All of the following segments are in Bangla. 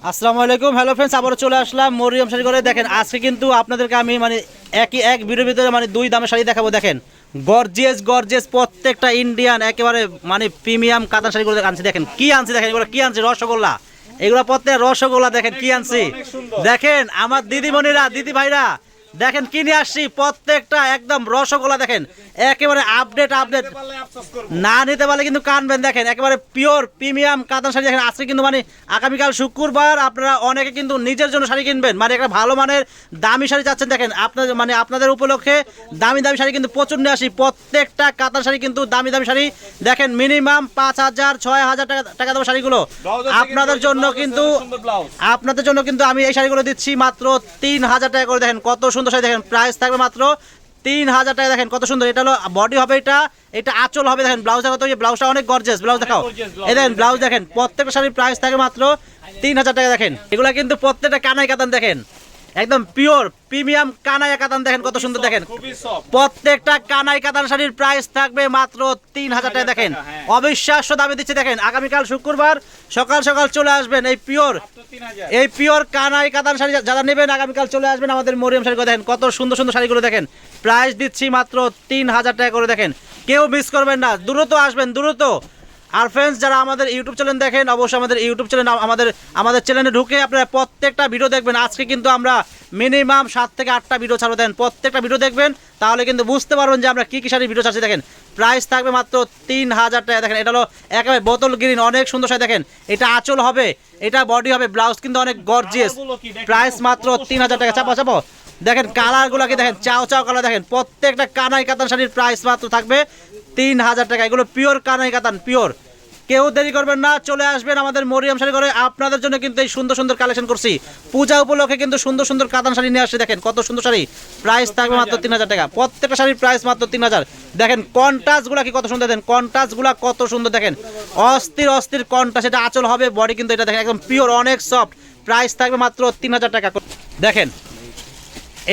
আসসালামু আলাইকুম, হ্যালো ফ্রেন্ডস, আবারও চলে আসলাম মরিয়ম শাড়ি করে। দেখেন আজকে কিন্তু আপনাদেরকে আমি এক ভিডিওর ভিতরে দুই দামের শাড়ি দেখাবো। দেখেন গর্জিয়াস গর্জিয়াস প্রত্যেকটা ইন্ডিয়ান একেবারে প্রিমিয়াম কাতান শাড়িগুলো আনছি। দেখেন কি আনছি, দেখেন এগুলো কি আনছি, রসগোল্লা। এগুলো প্রত্যেক রসগোল্লা। দেখেন কি আনছি, দেখেন আমার দিদিমণিরা দিদি ভাইরা দেখেন কি নিয়ে আসছি, প্রত্যেকটা একদম রসগোল্লা। দেখেন একেবারে আপডেট না নিতে পারলে কিন্তু কানবেন। দেখেন একেবারে পিওর প্রিমিয়াম কাতান শাড়ি। দেখেন আজকে কিন্তু আগামীকাল শুক্রবার আপনারা অনেকে কিন্তু নিজের জন্য শাড়ি কিনবেন, একটা ভালো মানের দামি শাড়ি চাচ্ছেন। দেখেন আপনাদের আপনাদের উপলক্ষে দামি দামি শাড়ি কিন্তু প্রচুর নিয়ে আসি। প্রত্যেকটা কাতান শাড়ি কিন্তু দামি দামি শাড়ি। দেখেন মিনিমাম 5,000 6,000 টাকা দেবো শাড়িগুলো আপনাদের জন্য। কিন্তু আমি এই শাড়িগুলো দিচ্ছি মাত্র 3,000 টাকা করে। দেখেন কত সুন্দর শাড়ি, দেখেন প্রাইস থাকবে মাত্র 3,000 টাকা। দেখেন কত সুন্দর, এটা হলো বডি হবে, এটা আঁচল হবে। দেখেন ব্লাউজ দেখো, ব্লাউজটা অনেক গর্জিয়াস। ব্লাউজ দেখাও, এই দেখেন ব্লাউজ। দেখেন প্রত্যেকটা শাড়ির প্রাইস থাকে মাত্র 3,000 টাকা। দেখেন এগুলা কিন্তু প্রত্যেকটা কানাই কাতান। দেখেন একদম পিওর প্রিমিয়াম কানাই কাতান। দেখেন কত সুন্দর, দেখেন প্রত্যেকটা কানাই কাতান শাড়ির প্রাইস থাকবে মাত্র 3,000 টাকা। দেখেন অবিশ্বাস্য দামে দিচ্ছে। দেখেন আগামীকাল শুক্রবার সকাল সকাল চলে আসবেন। এই পিওর কানাই কাতান শাড়ি যারা নেবেন আগামীকাল চলে আসবেন আমাদের মরিয়ম শাড়ি। দেখেন কত সুন্দর সুন্দর শাড়িগুলো। দেখেন প্রাইস দিচ্ছি মাত্র 3,000 টাকা করে। দেখেন কেউ মিস করবেন না, দ্রুত আসবেন দ্রুত। আর ফ্রেন্ডস যারা আমাদের ইউটিউব চ্যানেল দেখেন, অবশ্যই আমাদের ইউটিউব চ্যানেল আমাদের চ্যানেলে ঢুকে আপনারা প্রত্যেকটা ভিডিও দেখবেন। আজকে কিন্তু আমরা মিনিমাম 7 থেকে 8টা ভিডিও ছাড়বো। দেন প্রত্যেকটা ভিডিও দেখবেন, তাহলে কিন্তু বুঝতে পারবেন যে আমরা কী কী শাড়ি ভিডিও ছাড়ছি। দেখেন প্রাইস থাকবে মাত্র 3,000 টাকা। দেখেন এটা হলো একেবারে বোতল গ্রিন, অনেক সুন্দর শাড়ি। দেখেন এটা আঁচল হবে, এটা বডি হবে, ব্লাউজ কিন্তু অনেক গর্জিয়াস। প্রাইস মাত্র 3,000 টাকা। চাপো দেখেন কালারগুলো কি, দেখেন চাও কালার। দেখেন প্রত্যেকটা কানাই কাতান শাড়ির প্রাইস মাত্র থাকবে 3,000 টাকা। এগুলো পিওর কানাই কাতান, পিওর। কেউ দেরি করবেন না, চলে আসবেন আমাদের মরিয়ম শাড়ি করে। আপনাদের জন্য কিন্তু এই সুন্দর সুন্দর কালেকশন করছি। পূজা উপলক্ষে কিন্তু সুন্দর সুন্দর কাতান শাড়ি নিয়ে আসছে। দেখেন কত সুন্দর শাড়ি, প্রাইস থাকবে মাত্র 3,000 টাকা। প্রত্যেকটা শাড়ির প্রাইস মাত্র 3,000। দেখেন কন্ট্রাস্টগুলো কি কত সুন্দর, দেখেন কন্ট্রাস্টগুলো কত সুন্দর। দেখেন অস্থির কন্ট্রাস্ট, এটা আঁচল হবে, বডি কিন্তু এটা দেখেন একদম পিওর, অনেক সফট। প্রাইস থাকবে মাত্র 3,000 টাকা। দেখেন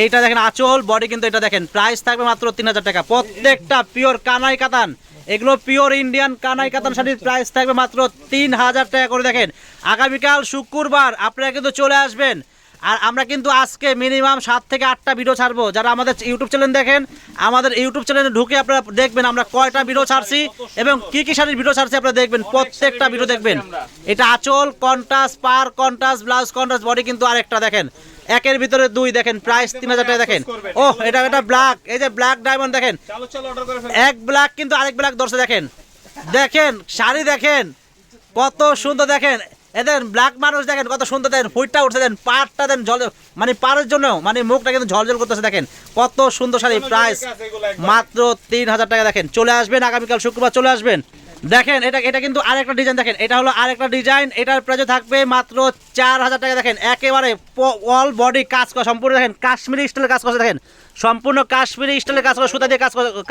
এইটা দেখেন আঁচল, বডি কিন্তু এটা দেখেন প্রাইস থাকবে মাত্র 3,000 টাকা। প্রত্যেকটা পিওর কানাই কাতান, এগুলো পিওর ইন্ডিয়ান কানাই কাতান শাড়ির প্রাইস থাকবে মাত্র 3,000 টাকা করে। দেখেন আগামীকাল শুক্রবার আপনারা কিন্তু চলে আসবেন। আর আমরা কিন্তু আজকে মিনিমাম 7 থেকে 8টা ভিডিও ছাড়বো। যারা আমাদের ইউটিউব চ্যানেল দেখেন, আমাদের ইউটিউব চ্যানেলে ঢুকে আপনারা দেখবেন আমরা কয়টা ভিডিও ছাড়ছি এবং কি কি শাড়ির ভিডিও ছাড়ছি আপনারা দেখবেন। প্রত্যেকটা ভিডিও দেখবেন। এটা আঁচল কন্ট্রাস্ট, পার কন্ট্রাস্ট, ব্লাউজ কন্ট্রাস্ট, বডি কিন্তু আরেকটা। দেখেন একের ভিতরে 2। দেখেন প্রাইস 3,000 টাকা। দেখেন এটা ব্ল্যাক, এই যে ব্ল্যাক ডায়মন্ড। দেখেন এক ব্ল্যাক কিন্তু আরেক ব্ল্যাক ধরছে। দেখেন শাড়ি দেখেন কত সুন্দর। দেখেন এদের ব্ল্যাক মানুষ দেখেন কত সুন্দর। দেখেন হুইটটা উঠছে, দেন পাড়টা দেন ঝল, পাড়ের জন্য মুখটা কিন্তু ঝলঝল করতেছে। দেখেন কত সুন্দর শাড়ি, প্রাইস মাত্র 3,000 টাকা। দেখেন চলে আসবেন আগামীকাল শুক্রবার, চলে আসবেন। দেখেন এটা কিন্তু আরেকটা ডিজাইন। দেখেন এটা হলো আরেকটা ডিজাইন, এটার প্রাইস থাকবে মাত্র 4,000 টাকা। দেখেন একেবারে অল বডি কাজ করা সম্পূর্ণ। দেখেন কাশ্মীরি স্টাইলের কাজ করা। দেখেন সম্পূর্ণ কাশ্মীরি স্টাইলের কাজ করা, সুতা দিয়ে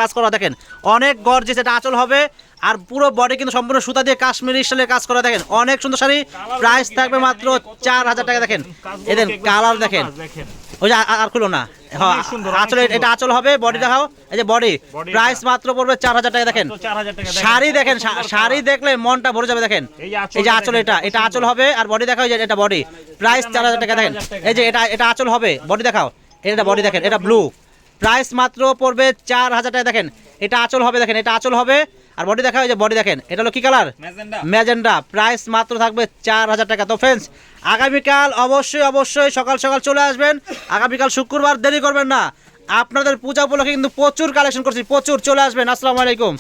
কাজ করা। দেখেন অনেক গর্জিয়াস, এটা আঁচল হবে আর পুরো বডি কিন্তু সম্পূর্ণ সুতা দিয়ে কাশ্মীরি স্টাইলের কাজ করা। দেখেন অনেক সুন্দর শাড়ি, প্রাইস থাকবে মাত্র 4,000 টাকা। দেখেন এদের কালার দেখেন, ওই যে আর খুলো না, আঁচল, এটা আঁচল হবে, বডি দেখাও, এই যে বডি, প্রাইস মাত্র পড়বে 4,000 টাকা। দেখেন শাড়ি দেখেন, শাড়ি দেখলে মনটা ভরে যাবে। দেখেন এই যে আঁচল, এটা আঁচল হবে আর বডি দেখাও, এই যে এটা বডি, প্রাইস 4,000 টাকা। দেখেন এই যে এটা আঁচল হবে, বডি দেখাও, এটা বডি দেখেন, এটা ব্লু, প্রাইস মাত্র পড়বে 4,000 টাকা। দেখেন এটা আঁচল হবে, দেখেন এটা আঁচল হবে আর বডি দেখাও, এই যে বডি দেখেন, এটা হলো কি কালার, ম্যাজেন্ডা, প্রাইস মাত্র থাকবে 4,000 টাকা। তো ফ্রেন্ডস আগামীকাল অবশ্যই সকাল সকাল চলে আসবেন। আগামীকাল শুক্রবার, দেরি করবেন না। আপনাদের পূজা উপলক্ষে কিন্তু প্রচুর কালেকশন করছি, প্রচুর। চলে আসবেন। আসসালামু আলাইকুম।